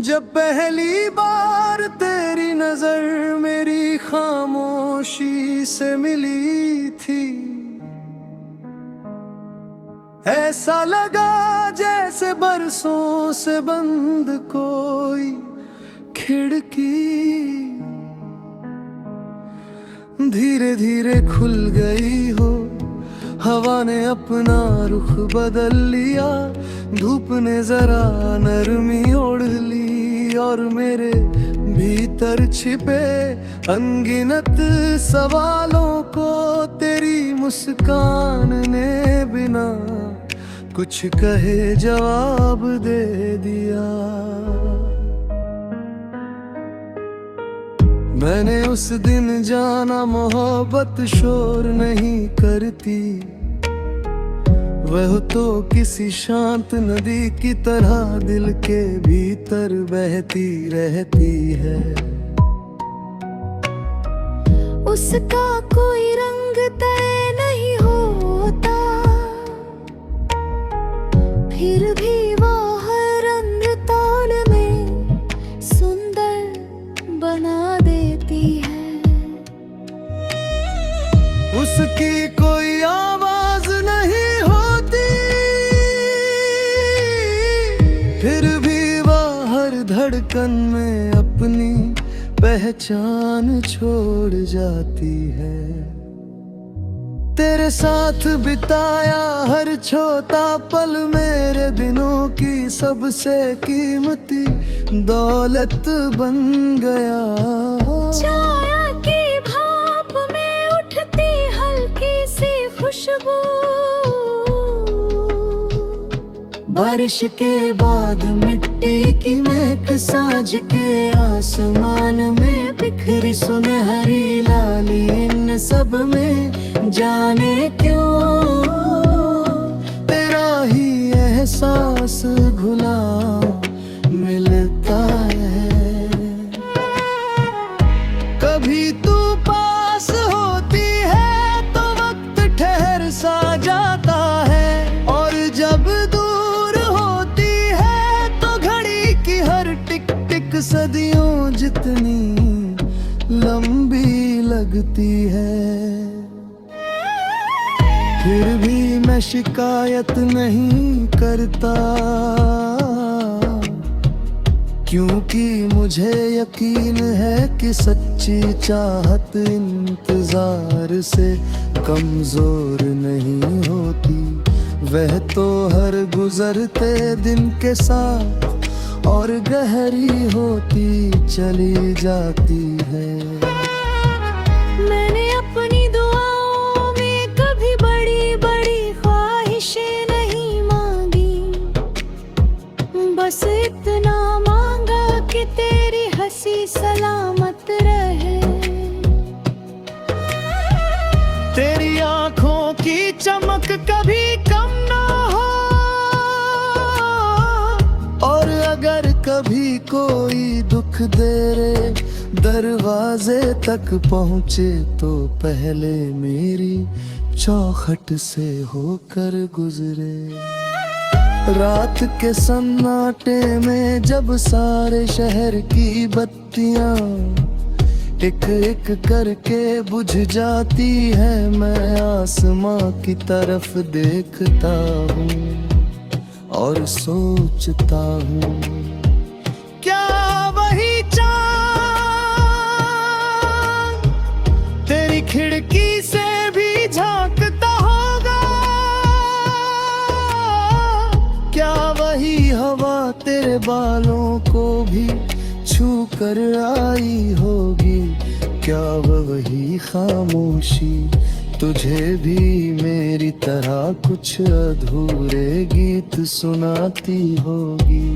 जब पहली बार तेरी नजर मेरी खामोशी से मिली थी, ऐसा लगा जैसे बरसों से बंद कोई खिड़की धीरे धीरे खुल गई हो। हवा ने अपना रुख बदल लिया, धूप ने जरा नरमी ओढ़ ली और मेरे भीतर छिपे अनगिनत सवालों को तेरी मुस्कान ने बिना कुछ कहे जवाब दे दिया। मैंने उस दिन जाना मोहब्बत शोर नहीं करती, वह तो किसी शांत नदी की तरह दिल के भीतर बहती रहती है। उसका कोई रंग तय नहीं होता, फिर भी वह हर रंग ताल में सुंदर बना देती है। उसकी कोई आवाज नहीं होती, फिर भी वह हर धड़कन में अपनी पहचान छोड़ जाती है। तेरे साथ बिताया हर छोटा पल मेरे दिनों की सबसे कीमती दौलत बन गया। छाया की भाप में उठती हल्की सी खुशबू, बारिश के बाद मिट्टी की महक साज के आसमान में बिखरी सुनहरी लाली, इन सब में जाने क्यों तेरा ही एहसास घुला मिलता है। कभी तू पास होती है तो वक्त ठहर सा जाता है, और जब दूर होती है तो घड़ी की हर टिक टिक सदियों जितनी लंबी लगती है। फिर भी मैं शिकायत नहीं करता, क्योंकि मुझे यकीन है कि सच्ची चाहत इंतजार से कमजोर नहीं होती। वह तो हर गुजरते दिन के साथ और गहरी होती चली जाती है। मैंने अपनी दुआओं में कभी बड़ी बड़ी ख्वाहिशें नहीं मांगी, बस इतना मांगा कि तेरी हंसी सलामत रहे। तेरी आंखों की चमक कभी कम ना हो, और अगर कभी कोई दुख तेरे दरवाजे तक पहुंचे तो पहले मेरी चौखट से होकर गुजरे। रात के सन्नाटे में जब सारे शहर की बत्तियां एक एक करके बुझ जाती है, मैं आसमां की तरफ देखता हूँ और सोचता हूँ, क्या वही चाँद तेरी खिड़की से भी झांकता होगा? क्या वही हवा तेरे बालों को भी छू कर आई होगी? क्या वही खामोशी तुझे भी मेरी तरह कुछ अधूरे गीत सुनाती होगी?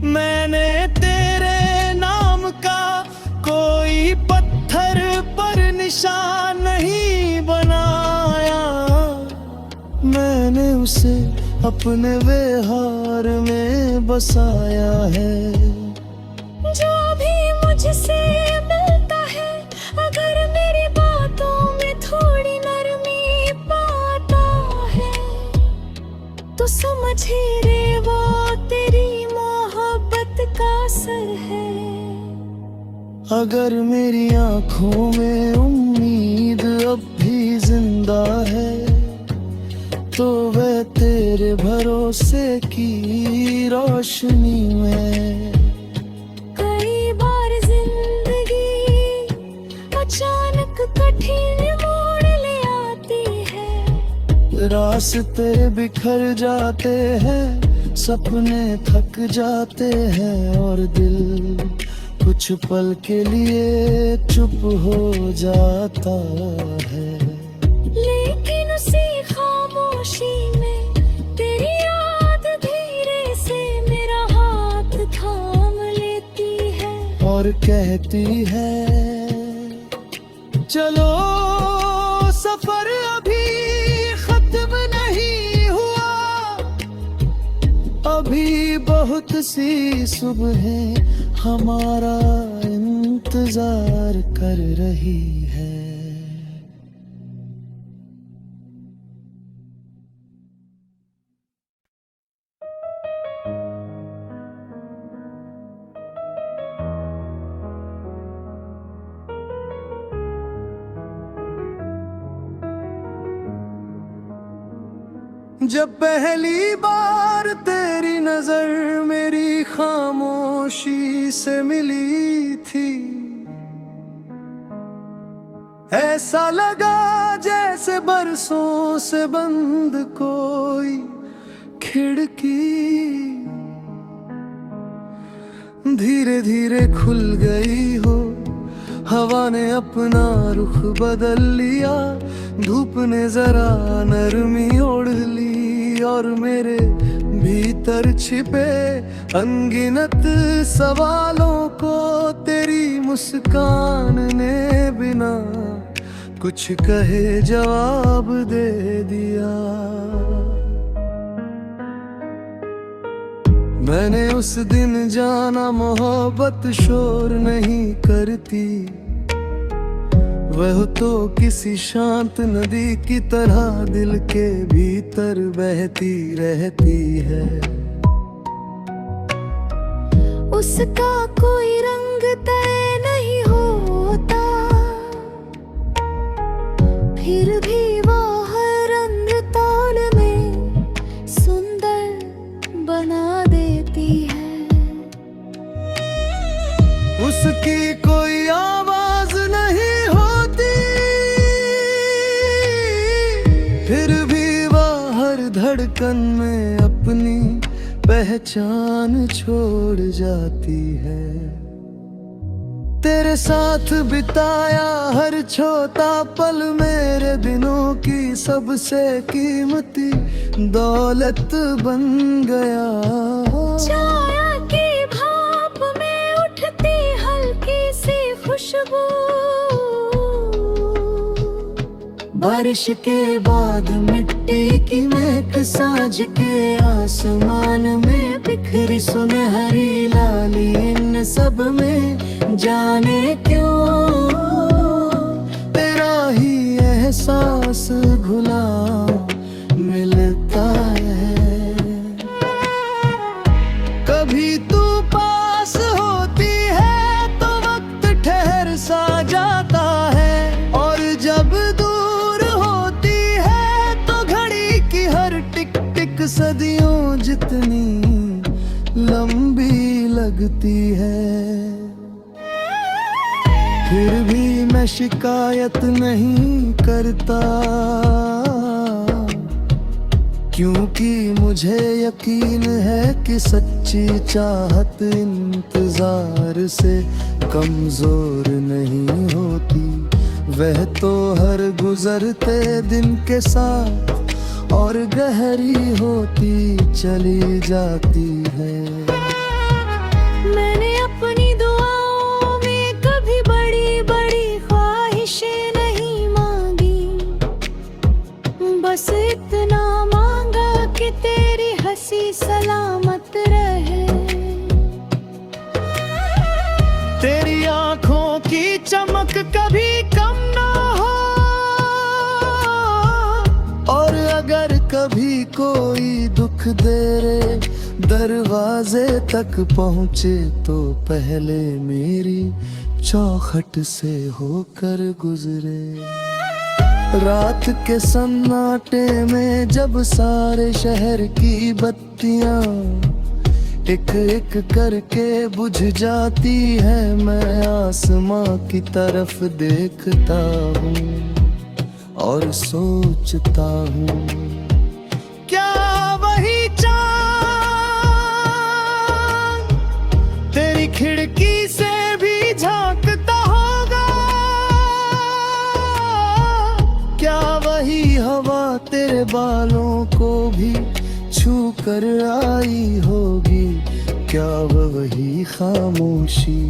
मैंने तेरे नाम का कोई पत्थर पर निशान नहीं बनाया, मैंने उसे अपने व्यवहार में बसाया है। जो भी मुझसे मिलता है, अगर मेरी बातों में थोड़ी नरमी पाता है, समझी रे वो तेरी मोहब्बत का असर है। अगर मेरी आंखों में उम्मीद अब भी जिंदा है तो वह तेरे भरोसे की रोशनी में। कई बार जिंदगी अचानक कठिन मोड़ ले आती है। रास्ते बिखर जाते हैं, सपने थक जाते हैं और दिल कुछ पल के लिए चुप हो जाता है। लेकिन उसी खामोशी में तेरी याद धीरे से मेरा हाथ थाम लेती है और कहती है चलो सफर अभी खत्म नहीं हुआ, अभी बहुत सी सुबहें हमारा इंतजार कर रही है। जब पहली बार तेरी नजर मेरी खामोशी से मिली थी, ऐसा लगा जैसे बरसों से बंद कोई खिड़की धीरे धीरे खुल गई हो। हवा ने अपना रुख बदल लिया, धूप ने जरा नरमी ओढ़ ली और मेरे भीतर छिपे अनगिनत सवालों को तेरी मुस्कान ने बिना कुछ कहे जवाब दे दिया। मैंने उस दिन जाना मोहब्बत शोर नहीं करती, वह तो किसी शांत नदी की तरह दिल के भीतर बहती रहती है। उसका कोई रंग तय नहीं होता, फिर भी वो हर रंग ताल में सुंदर बना देती है। उसकी कोई आवाज नहीं होती, फिर भी वह हर धड़कन में अपनी पहचान छोड़ जाती है। तेरे साथ बिताया हर छोटा पल मेरे दिनों की सबसे कीमती दौलत बन गया। छाया की भाप में उठती हल्की सी खुशबू, बारिश के बाद मिट्टी की महक साँझ के आसमान में बिखरी सुनहरी लाली, इन सब में जाने क्यों तेरा ही एहसास घुला मिलता है। कभी तू पास होती है तो वक्त ठहर सा जाता है, और जब दूर होती है तो घड़ी की हर टिक टिक सदियों जितनी लंबी लगती है। फिर भी मैं शिकायत नहीं करता, क्योंकि मुझे यकीन है कि सच्ची चाहत इंतजार से कमजोर नहीं होती। वह तो हर गुजरते दिन के साथ और गहरी होती चली जाती है। मैंने अपनी दुआओं में कभी बड़ी बड़ी ख्वाहिशें नहीं मांगी, बस इतना मांगा कि तेरी हंसी सलामत रहे। तेरी आंखों की चमक कभी कम ना हो, और अगर कभी कोई दुख दे रे दरवाजे तक पहुँचे तो पहले मेरी चौखट से होकर गुजरे। रात के सन्नाटे में जब सारे शहर की बत्तियां एक एक करके बुझ जाती है, मैं आसमां की तरफ देखता हूँ और सोचता हूँ क्या वही चाँद तेरी खिड़की से भी झांकता होगा? क्या वही हवा तेरे बालों को भी छू कर आई होगी? क्या वही खामोशी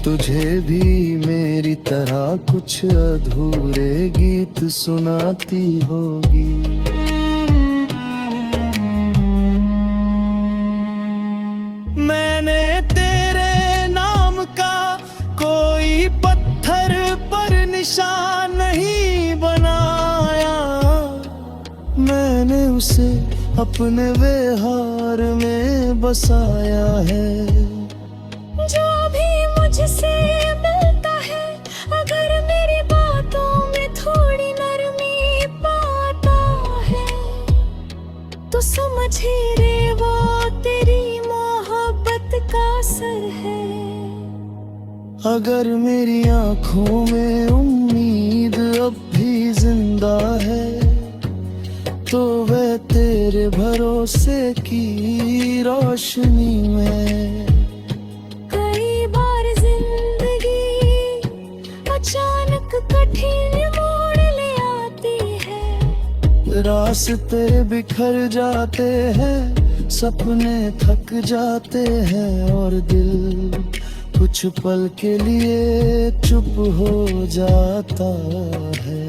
तुझे भी मेरी तरह कुछ अधूरे गीत सुनाती होगी? मैंने तेरे नाम का कोई पत्थर पर निशान नहीं बनाया, मैंने उसे अपने व्यवहार में बसाया है। जो भी मुझसे मिलता है, अगर मेरी बातों में थोड़ी नरमी पाता है, तो समझे रे वो तेरी मोहब्बत का असर है। अगर मेरी आंखों में उम्मीद अब भी जिंदा है, तो वह तेरे भरोसे की रोशनी में। कई बार जिंदगी अचानक कठिन मोड़ ले आती है, रास्ते बिखर जाते हैं, सपने थक जाते हैं और दिल कुछ पल के लिए चुप हो जाता है।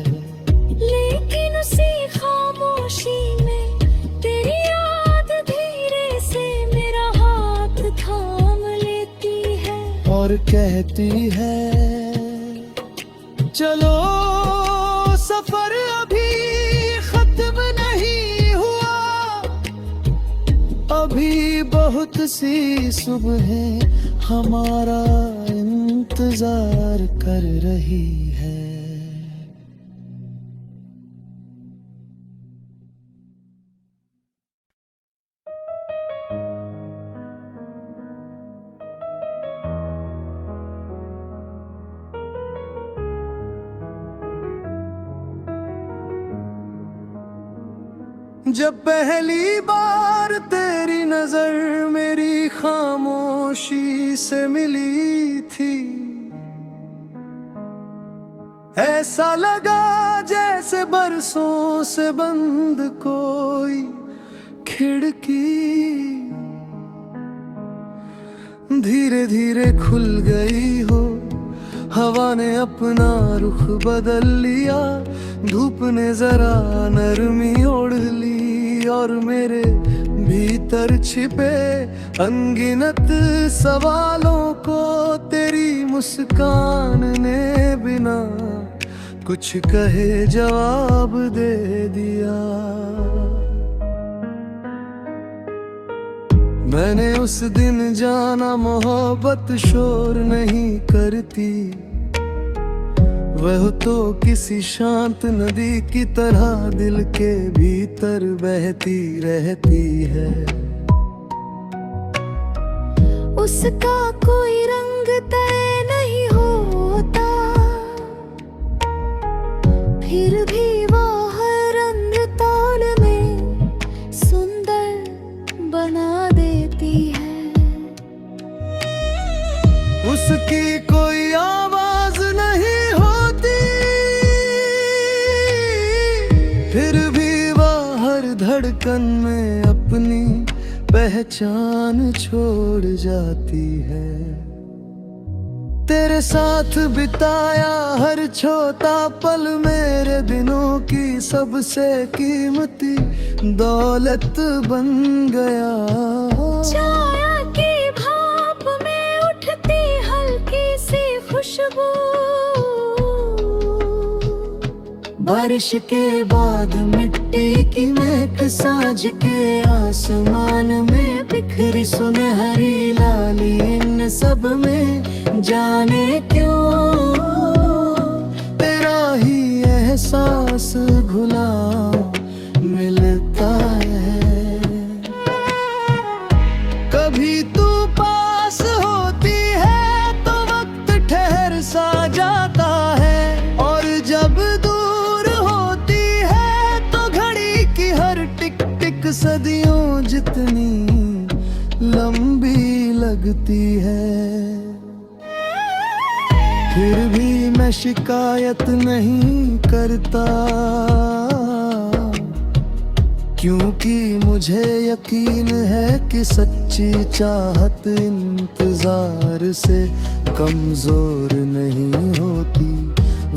लेकिन उसी खामोशी में तेरी याद धीरे से मेरा हाथ थाम लेती है और कहती है चलो सफर अभी खत्म नहीं हुआ, अभी बहुत सी सुबहें हमारा इंतजार कर रही है। जब पहली बार तेरी नजर मेरी खामोशी से मिली थी, ऐसा लगा जैसे बरसों से बंद कोई खिड़की धीरे धीरे खुल गई हो। हवा ने अपना रुख बदल लिया, धूप ने जरा नरमी ओढ़ ली और मेरे भीतर छिपे अनगिनत सवालों को तेरी मुस्कान ने बिना कुछ कहे जवाब दे दिया। मैंने उस दिन जाना मोहब्बत शोर नहीं करती, वह तो किसी शांत नदी की तरह दिल के भीतर बहती रहती है। उसका कोई रंग तय नहीं होता, फिर भी वह हर रंग ताल में सुंदर बना देती है। उसकी कोई आवाज नहीं होती, फिर भी वह हर धड़कन में अपनी पहचान छोड़ जाती है। तेरे साथ बिताया हर छोटा पल मेरे दिनों की सबसे कीमती दौलत बन गया। छाया की भाप में उठती हल्की सी खुशबू बारिश के बाद मिट्टी की महक साँझ के आसमान में बिखरी सुनहरी लाली, इन सब में जाने क्यों तेरा ही एहसास घुला मिलता है। कभी तू पास होती है तो वक्त ठहर सा जाता है, और जब दूर होती है तो घड़ी की हर टिक टिक सदियों जितनी लंबी लगती है। फिर भी मैं शिकायत नहीं करता, क्योंकि मुझे यकीन है कि सच्ची चाहत इंतजार से कमजोर नहीं होती।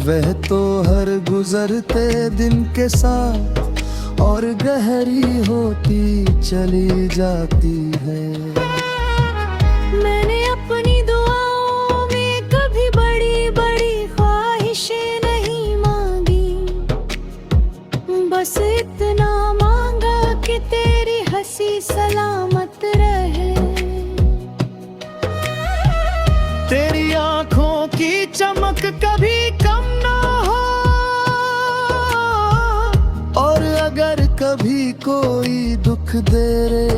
वह तो हर गुजरते दिन के साथ और गहरी होती चली जाती है। मैंने अपनी दुआओं में कभी बड़ी बड़ी ख्वाहिशें नहीं मांगी, बस इतना मांगा कि तेरी हंसी सलामत रहे। तेरी आंखों की चमक कभी कम ना हो, और अगर कभी कोई दुख तेरे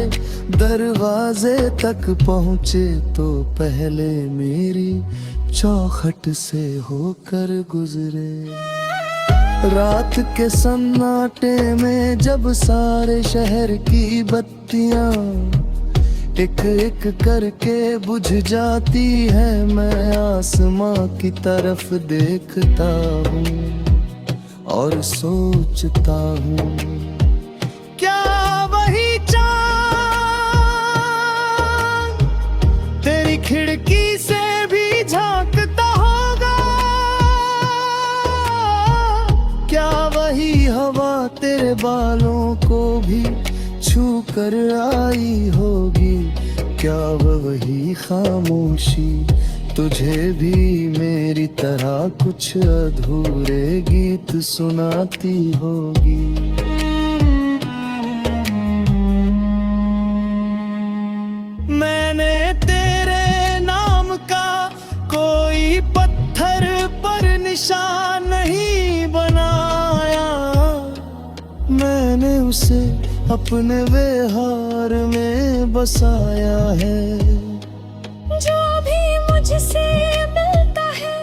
दरवाजे तक पहुँचे तो पहले मेरी चौखट से होकर गुजरे। रात के सन्नाटे में जब सारे शहर की बत्तियां एक एक करके बुझ जाती है, मैं आसमां की तरफ देखता हूँ और सोचता हूँ, क्या वही चाँद तेरी खिड़की से भी झांकता होगा? क्या वही हवा तेरे बालों को भी छू कर आई होगी? क्या वही खामोशी तुझे भी मेरी तरह कुछ अधूरे गीत सुनाती होगी? मैंने तेरे नाम का कोई पत्थर पर निशान नहीं बनाया, मैंने उसे अपने व्यवहार में बसाया है। जो भी मुझसे मिलता है,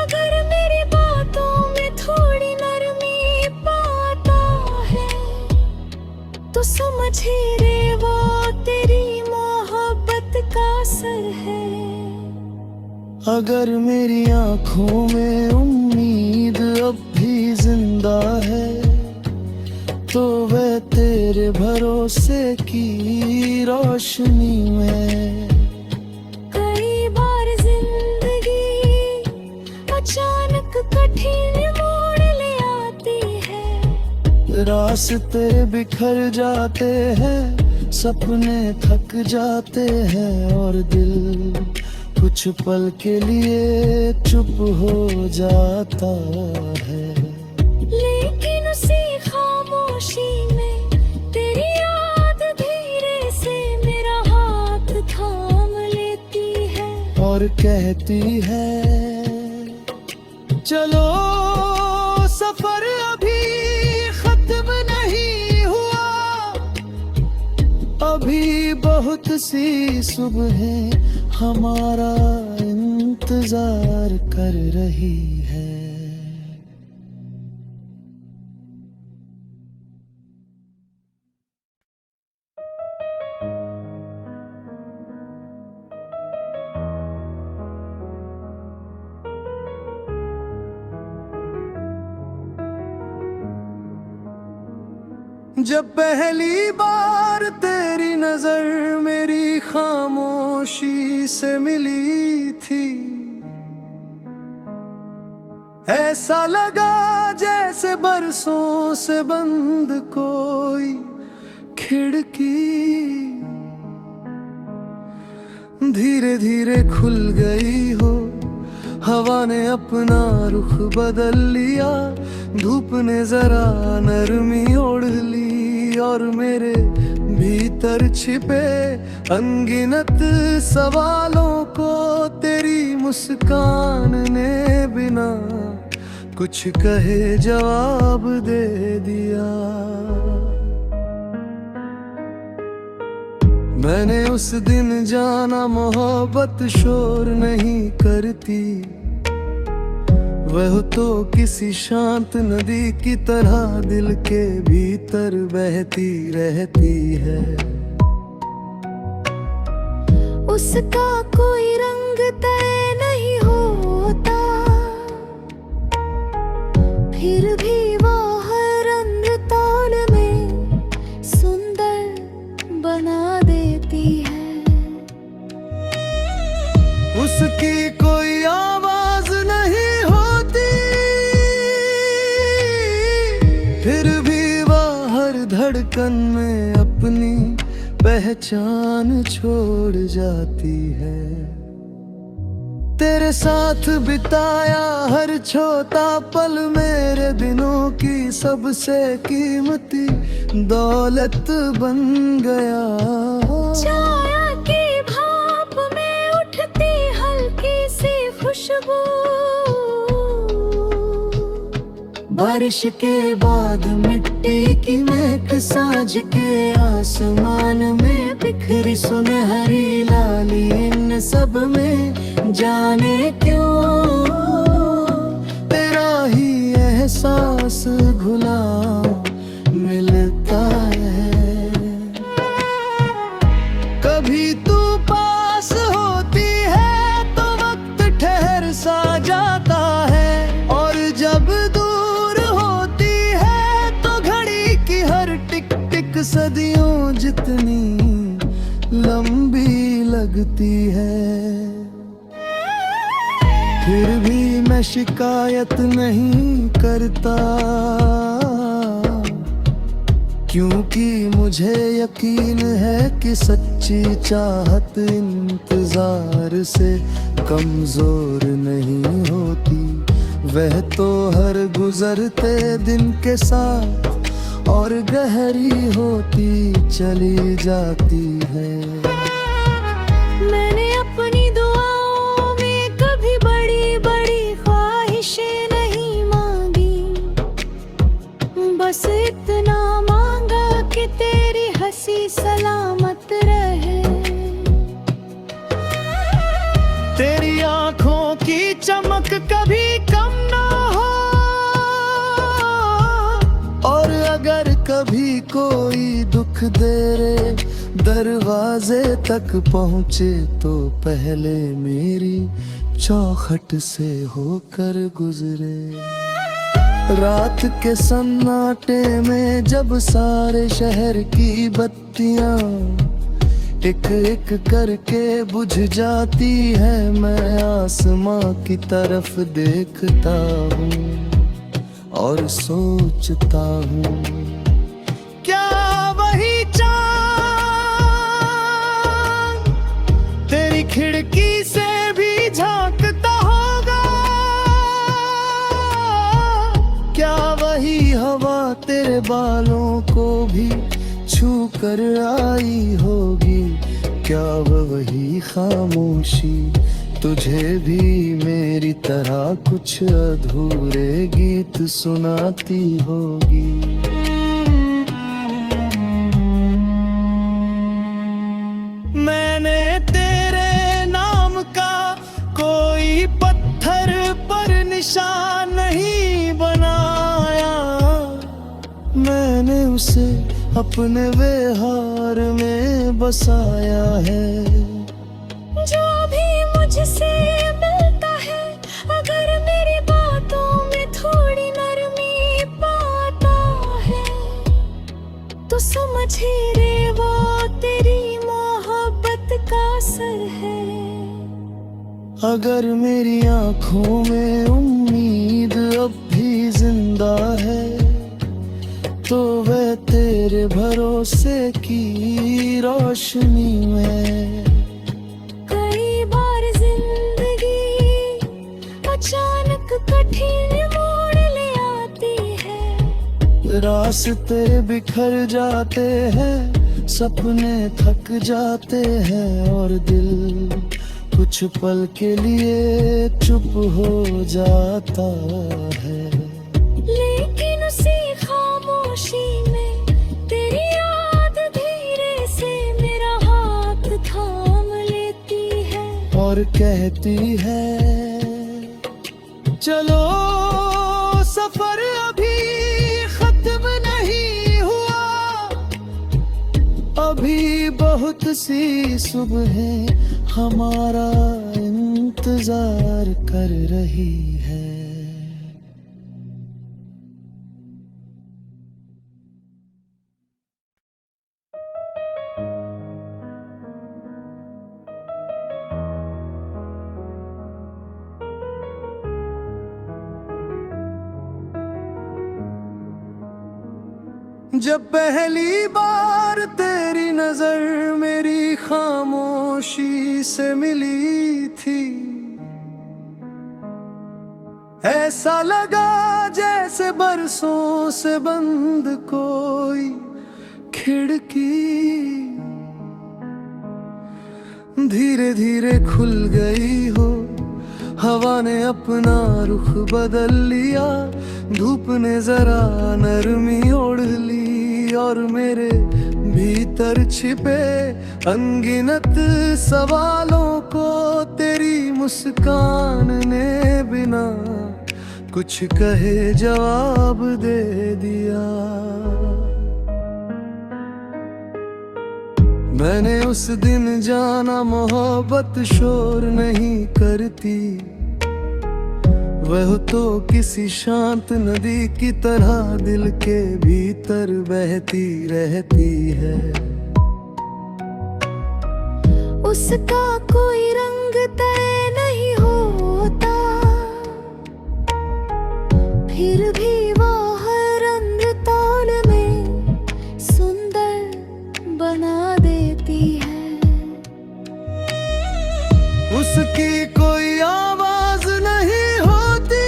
अगर मेरी बातों में थोड़ी नरमी पाता है, तो समझे रे वो तेरी मोहब्बत का असर है। अगर मेरी आंखों में उम्मीद अब भी जिंदा है, तो वह तेरे भरोसे की रोशनी में। कई बार जिंदगी अचानक कठिन मोड़ ले आती है, रास्ते बिखर जाते हैं, सपने थक जाते हैं, और दिल कुछ पल के लिए चुप हो जाता है। लेकिन उसी खामोशी में तेरी याद धीरे से मेरा हाथ थाम लेती है और कहती है, चलो सफर अभी खत्म नहीं हुआ, अभी बहुत सी सुबहें हमारा इंतजार कर रही है। जब पहली बार तेरी नजर मेरी खामोशी से मिली थी, ऐसा लगा जैसे बरसों से बंद कोई खिड़की धीरे धीरे खुल गई हो हवा ने अपना रुख बदल लिया, धूप ने जरा नरमी ओढ़ ली, और मेरे भीतर छिपे अनगिनत सवालों को तेरी मुस्कान ने बिना कुछ कहे जवाब दे दिया। मैंने उस दिन जाना मोहब्बत शोर नहीं करती, वह तो किसी शांत नदी की तरह दिल के भीतर बहती रहती है। उसका कोई रंग तय नहीं होता, फिर भी वह हर रंग ताल में सुंदर बना देती है। उसकी कोई आवाज नहीं होती, फिर भी वह हर धड़कन में अपनी पहचान छोड़ जाती है। तेरे साथ बिताया हर छोटा पल मेरे दिनों की सबसे कीमती दौलत बन गया। छाया की भाप में उठती हल्की सी खुशबू, बारिश के बाद मिट्टी की महक साँझ के आसमान में बिखरी सुनहरी लाली, इन सब में जाने क्यों तेरा ही एहसास घुला मिलता है। कभी तू पास होती है तो वक्त ठहर सा जाता है, और जब दूर होती है तो घड़ी की हर टिक टिक सदियों जितनी लंबी लगती है। फिर भी मैं शिकायत नहीं करता, क्योंकि मुझे यकीन है कि सच्ची चाहत इंतजार से कमजोर नहीं होती। वह तो हर गुजरते दिन के साथ और गहरी होती चली जाती है। मैंने अपनी दुआओं में कभी बड़ी बड़ी ख्वाहिशें नहीं मांगी, बस इतना मांगा कि तेरी हंसी सलामत रहे। तेरी आंखों की चमक कभी कम ना हो, और अगर कभी कोई दुख तेरे दरवाजे तक पहुँचे तो पहले मेरी चौखट से होकर गुजरे। रात के सन्नाटे में जब सारे शहर की बत्तियां एक एक करके बुझ जाती है, मैं आसमां की तरफ देखता हूँ और सोचता हूँ, क्या वही चाँद तेरी खिड़की से भी झांकता होगा? क्या वही हवा तेरे बालों को भी छू कर आई होगी? क्या वही खामोशी तुझे भी मेरी तरह कुछ अधूरे गीत सुनाती होगी? मैंने तेरे नाम का कोई पत्थर पर निशान नहीं बनाया, मैंने उसे अपने व्यवहार में बसाया है। जो भी मुझसे मिलता है, अगर मेरी बातों में थोड़ी नरमी पाता है, तो समझे रे वो तेरी मोहब्बत का असर है। अगर मेरी आंखों में उम्मीद अब भी जिंदा है, तो वह तेरे भरोसे की रोशनी में। कई बार जिंदगी रास्ते बिखर जाते हैं, सपने थक जाते हैं और दिल कुछ पल के लिए चुप हो जाता है। लेकिन उसी खामोशी में तेरी याद धीरे से मेरा हाथ थाम लेती है और कहती है चलो सफर अभी खत्म नहीं हुआ, अभी बहुत सी सुबहें हमारा इंतजार कर रही है। जब पहली बार तेरी नजर मेरी खामोशी से मिली थी, ऐसा लगा जैसे बरसों से बंद कोई खिड़की धीरे धीरे खुल गई हो। हवा ने अपना रुख बदल लिया, धूप ने जरा नरमी ओढ़ ली और मेरे भीतर छिपे अनगिनत सवालों को तेरी मुस्कान ने बिना कुछ कहे जवाब दे दिया। मैंने उस दिन जाना मोहब्बत शोर नहीं करती, वह तो किसी शांत नदी की तरह दिल के भीतर बहती रहती है। उसका कोई रंग तय नहीं होता, फिर भी वह हर रंग ताल में सुंदर बना देती है। उसकी कोई आवाज नहीं होती,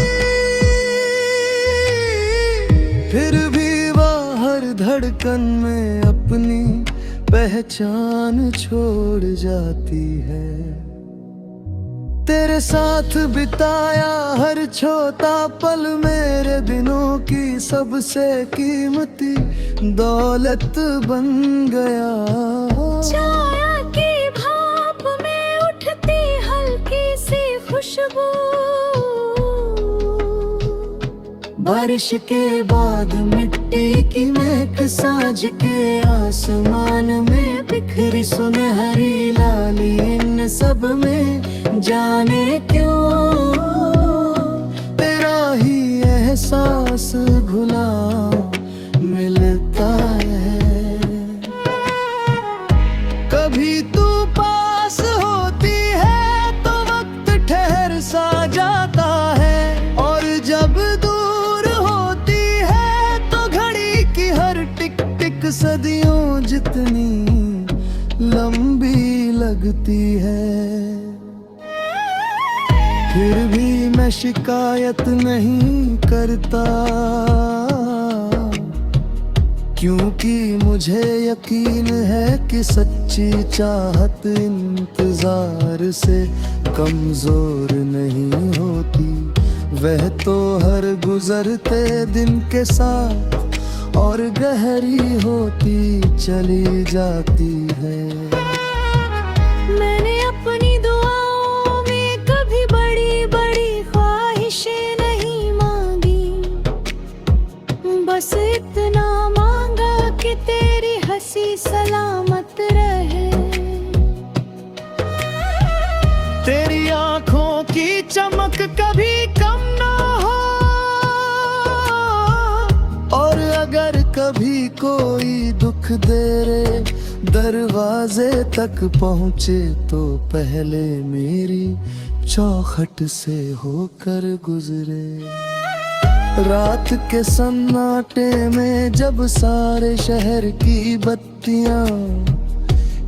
फिर भी वह हर धड़कन में अपनी पहचान छोड़ जाती है। तेरे साथ बिताया हर छोटा पल मेरे दिनों की सबसे कीमती दौलत बन गया। छाया की भाप में उठती हल्की सी खुशबू, बारिश के बाद मिट्टी की महक साँझ के आसमान में बिखरी सुनहरी लाली, इन सब में जाने क्यों तेरा ही एहसास घुला मिलता है। कभी तू पास होती है तो वक्त ठहर सा जाता है, और जब दूर होती है तो घड़ी की हर टिक टिक सदियों जितनी लंबी लगती है। फिर भी मैं शिकायत नहीं करता, क्योंकि मुझे यकीन है कि सच्ची चाहत इंतजार से कमजोर नहीं होती। वह तो हर गुजरते दिन के साथ और गहरी होती चली जाती है। मैंने अपनी दुआओं में कभी बड़ी बड़ी ख्वाहिशें नहीं मांगी, बस इतना मांगा कि तेरी हंसी सलामत रहे। तेरी आंखों की चमक कभी कम ना हो, और अगर कभी कोई दुख तेरे दरवाजे तक पहुँचे तो पहले मेरी चौखट से होकर गुजरे। रात के सन्नाटे में जब सारे शहर की बत्तियां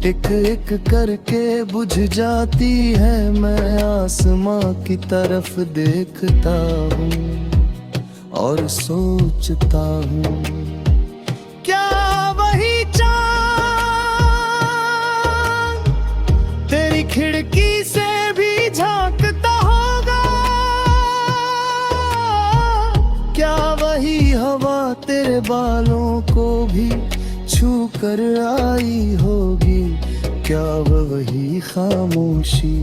एक एक करके बुझ जाती है, मैं आसमां की तरफ देखता हूँ और सोचता हूँ खिड़की से भी झांकता होगा। क्या वही हवा तेरे बालों को भी छू कर आई होगी? क्या वही खामोशी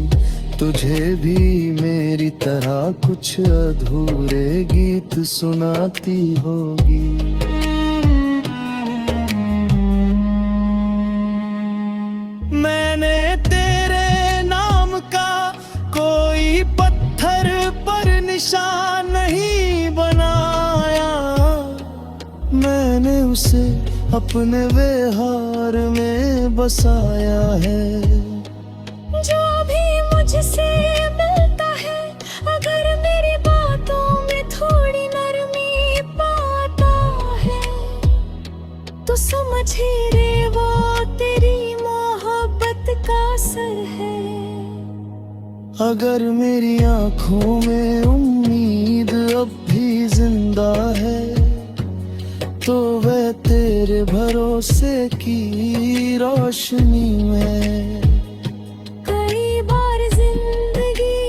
तुझे भी मेरी तरह कुछ अधूरे गीत सुनाती होगी? मैंने तेरे नाम का कोई पत्थर पर निशान नहीं बनाया, मैंने उसे अपने व्यवहार में बसाया है। जो भी मुझसे मिलता है, अगर मेरी बातों में थोड़ी नरमी पाता है, तो समझे रे वो तेरी मोहब्बत का असर है। अगर मेरी आंखों में उम्मीद अब भी जिंदा है, तो वह तेरे भरोसे की रोशनी में। कई बार जिंदगी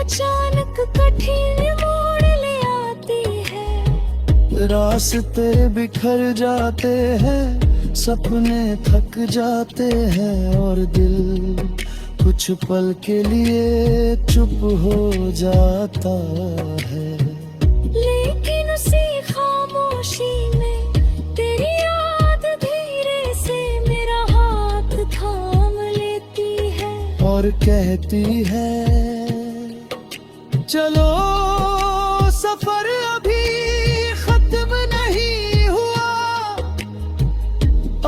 अचानक कठिन मोड़ ले आती है। रास्ते बिखर जाते हैं, सपने थक जाते हैं और दिल कुछ पल के लिए चुप हो जाता है। लेकिन उसी खामोशी में तेरी याद धीरे से मेरा हाथ थाम लेती है और कहती है, चलो सफर अभी खत्म नहीं हुआ,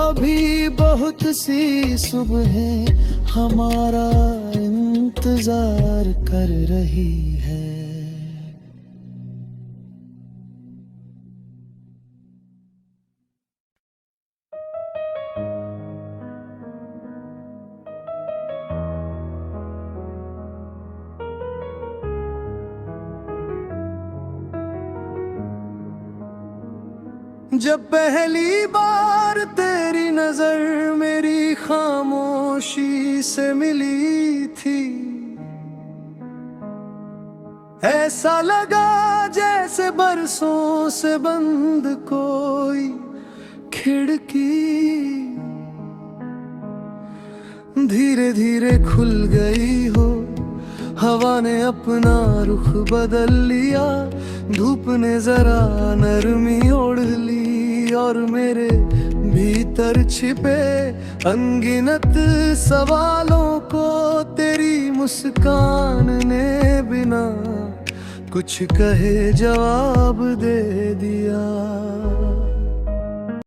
अभी बहुत सी सुबहें हमारा इंतजार कर रही है। जब पहली बार तेरी नजर मेरी खामोशी से मिली थी, ऐसा लगा जैसे बरसों से बंद कोई खिड़की धीरे धीरे खुल गई हो। हवा ने अपना रुख बदल लिया, धूप ने जरा नरमी ओढ़ ली और मेरे भीतर छिपे अनगिनत सवालों को तेरी मुस्कान ने बिना कुछ कहे जवाब दे दिया।